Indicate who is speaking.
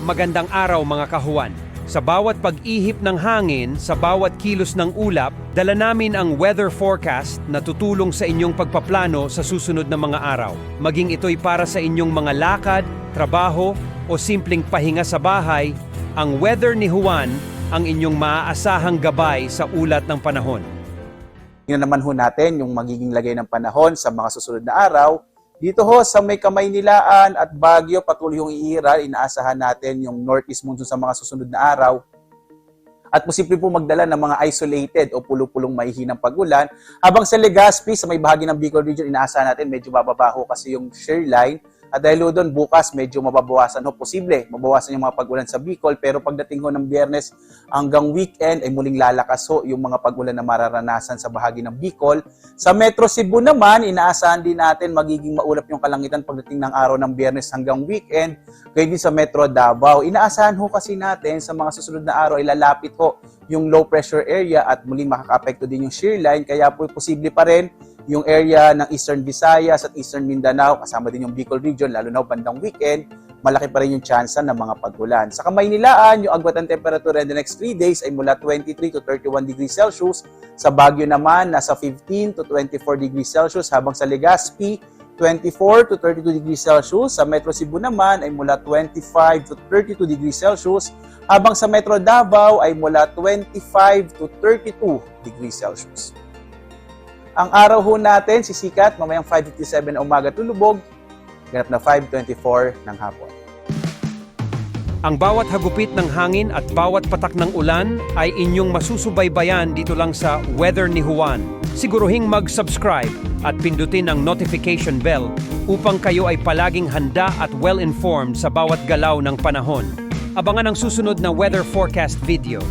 Speaker 1: Magandang araw mga kahuwan. Sa bawat pag-ihip ng hangin, sa bawat kilos ng ulap, dala namin ang weather forecast na tutulong sa inyong pagpaplano sa susunod na mga araw. Maging ito'y para sa inyong mga lakad, trabaho o simpleng pahinga sa bahay, ang weather ni Juan ang inyong maaasahang gabay sa ulat ng panahon.
Speaker 2: Tingnan naman ho natin yung magiging lagay ng panahon sa mga susunod na araw. Dito ho sa may Kamaynilaan at Baguio, patuloy yung iiral. Inaasahan natin yung northeast monsoon sa mga susunod na araw. At posible po magdala ng mga isolated o pulo-pulong mahihinang pag-ulan. Habang sa Legazpi, sa may bahagi ng Bicol region, inaasahan natin medyo bababa ho kasi yung shear line. At dahil doon bukas medyo mababawasan ho, posible mabawasan yung mga pag-ulan sa Bicol, pero pagdating ho ng Biyernes hanggang weekend ay muling lalakas ho yung mga pag-ulan na mararanasan sa bahagi ng Bicol. Sa Metro Cebu naman, inaasahan din natin magiging maulap yung kalangitan pagdating ng araw ng Biyernes hanggang weekend. Kaya din sa Metro Davao, inaasahan ho kasi natin sa mga susunod na araw ay lalapit ho yung low pressure area at muling makaka-apekto din yung shear line, kaya po posible pa rin yung area ng Eastern Visayas at Eastern Mindanao, kasama din yung Bicol region, lalo na bandang weekend, malaki pa rin yung tsansa ng mga pag-ulan. Sa Kamaynilaan, yung agwat ng temperatura in the next 3 days ay mula 23 to 31 degrees Celsius. Sa Baguio naman, nasa 15 to 24 degrees Celsius, habang sa Legazpi, 24 to 32 degrees Celsius. Sa Metro Cebu naman ay mula 25 to 32 degrees Celsius, habang sa Metro Davao ay mula 25 to 32 degrees Celsius. Ang araw ho natin, sisikat mamayang 5:57 na umaga tulubog, ganap na 5:24 ng hapon.
Speaker 1: Ang bawat hagupit ng hangin at bawat patak ng ulan ay inyong masusubaybayan dito lang sa Weather ni Juan. Siguruhing mag-subscribe at pindutin ang notification bell upang kayo ay palaging handa at well-informed sa bawat galaw ng panahon. Abangan ang susunod na weather forecast video.